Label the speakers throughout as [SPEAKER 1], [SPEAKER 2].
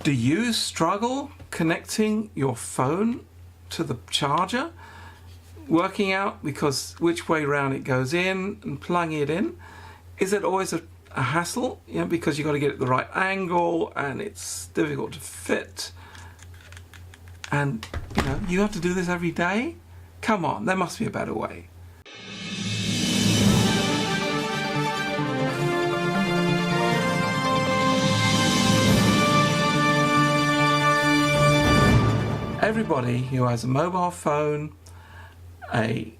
[SPEAKER 1] Do you struggle connecting your phone to the charger? Working out because which way round it goes in and plugging it in? Is it always a hassle? You know, because you've got to get it the right angle and it's difficult to fit. And you know, you have to do this every day? Come on, there must be a better way. Everybody who has a mobile phone, a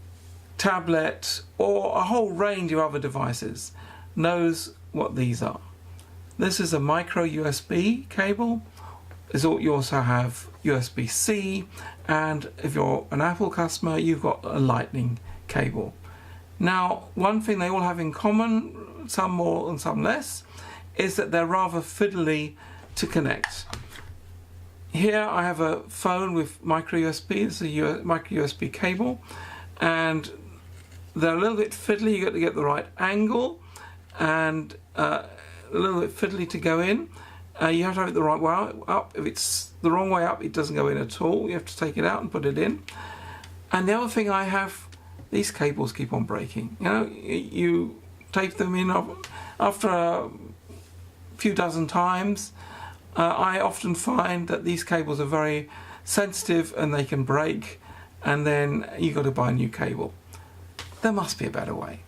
[SPEAKER 1] tablet, or a whole range of other devices knows what these are. This is a micro USB cable. You also have USB-C, and if you're an Apple customer, you've got a Lightning cable. Now, one thing they all have in common, some more and some less, is that they're rather fiddly to connect. Here I have a phone with micro USB. This is a micro USB cable, and they're a little bit fiddly. You've got to get the right angle, and a little bit fiddly to go in. You have to have it the right way up. If it's the wrong way up, it doesn't go in at all. You have to take it out and put it in. And the other thing I have, these cables keep on breaking. You know, you tape them in after a few dozen times. I often find that these cables are very sensitive and they can break, and then you've got to buy a new cable. There must be a better way.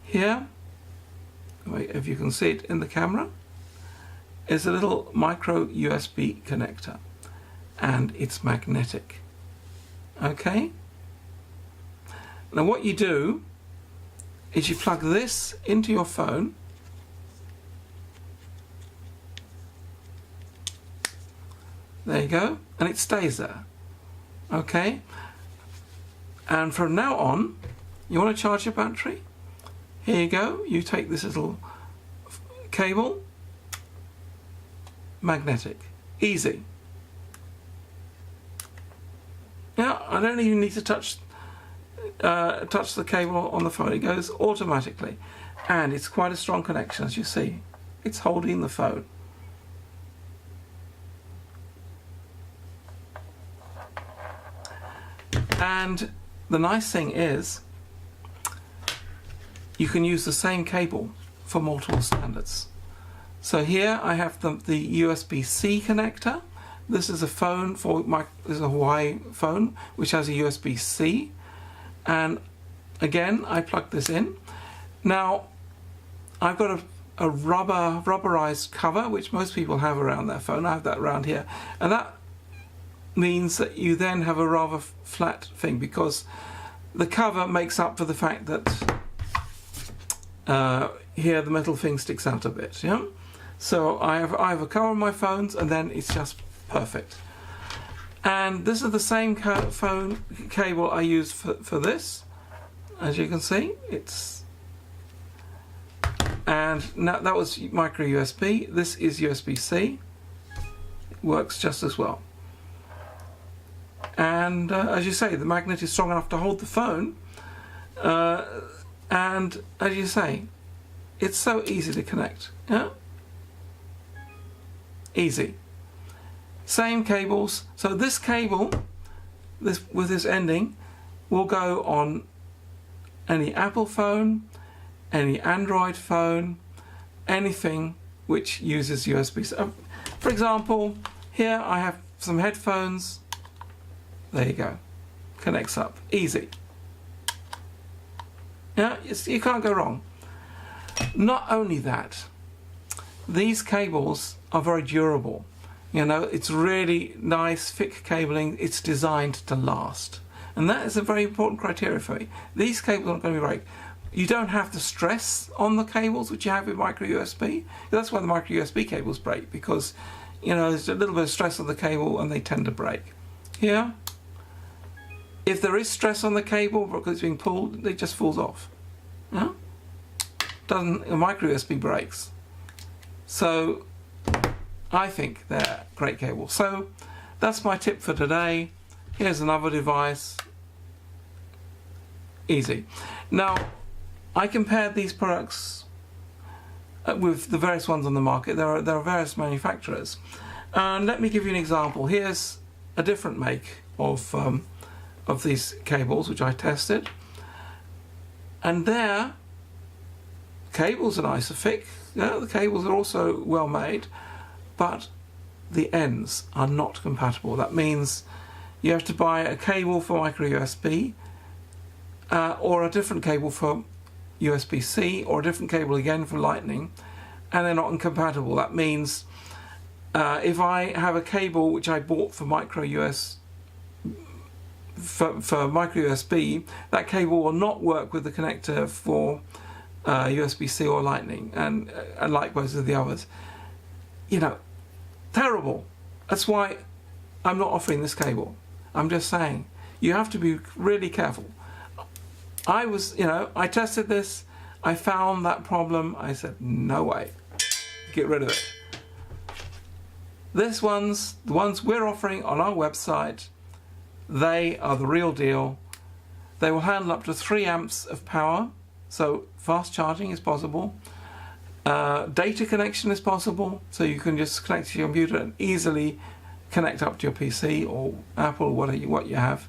[SPEAKER 1] Here, if you can see it in the camera, is a little micro USB connector, and it's magnetic. Okay? Now what you do is you plug this into your phone, there you go, and it stays there. Okay? And from now on, you want to charge your battery? Here you go, you take this little cable, magnetic, easy. Now, I don't even need to touch the cable on the phone, it goes automatically. And it's quite a strong connection, as you see. It's holding the phone. And the nice thing is, you can use the same cable for multiple standards. So here I have the USB-C connector. This is a phone this is a Hawaii phone which has a USB-C, and again I plug this in. Now I've got a rubberized cover which most people have around their phone. I have that around here, and that means that you then have a rather flat thing, because the cover makes up for the fact that here the metal thing sticks out a bit. Yeah? So I have a cover on my phones, and then it's just perfect. And this is the same phone cable I use for this, as you can see. And now that was micro USB. This is USB-C. It works just as well. And as you say, the magnet is strong enough to hold the phone. And as you say, it's so easy to connect. Yeah? Easy. Same cables. So this cable, with this ending, will go on any Apple phone, any Android phone, anything which uses USB. So, for example, here I have some headphones. There you go. Connects up. Easy. Yeah, you can't go wrong. Not only that, these cables are very durable. You know, it's really nice, thick cabling. It's designed to last. And that is a very important criteria for me. These cables aren't going to break. You don't have to stress on the cables which you have with micro USB. That's why the micro USB cables break, because you know, there's a little bit of stress on the cable and they tend to break. Here, if there is stress on the cable because it's being pulled, it just falls off. Yeah? A micro USB breaks. So I think they're great cables. So that's my tip for today. Here's another device. Easy. Now, I compared these products with the various ones on the market. There are various manufacturers. And let me give you an example. Here's a different make of these cables, which I tested. And their cables are nice and thick. Yeah, the cables are also well made, but the ends are not compatible. That means you have to buy a cable for micro USB, or a different cable for USB-C, or a different cable again for Lightning, and they're not incompatible. That means if I have a cable which I bought for micro USB, that cable will not work with the connector for USB-C or Lightning, and likewise with the others. You know, terrible. That's why I'm not offering this cable. I'm just saying, you have to be really careful. I tested this, I found that problem, I said, no way, get rid of it. The ones we're offering on our website, they are the real deal. They will handle up to 3 amps of power, so fast charging is possible. Data connection is possible, so you can just connect to your computer and easily connect up to your PC or Apple or what you have.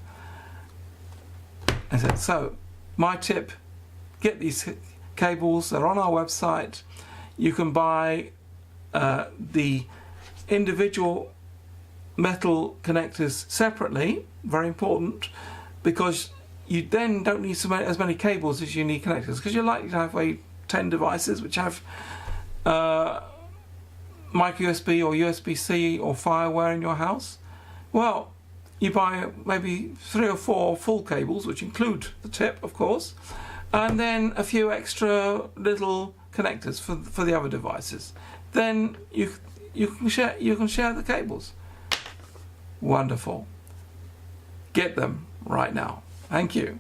[SPEAKER 1] I said, so my tip, get these cables, they're on our website. You can buy the individual metal connectors separately, very important, because you then don't need as many cables as you need connectors, because you're likely to have 10 devices which have micro USB or USB-C or FireWire in your house. Well, you buy maybe 3 or 4 full cables, which include the tip, of course, and then a few extra little connectors for the other devices. Then you can share the cables. Wonderful. Get them right now. Thank you.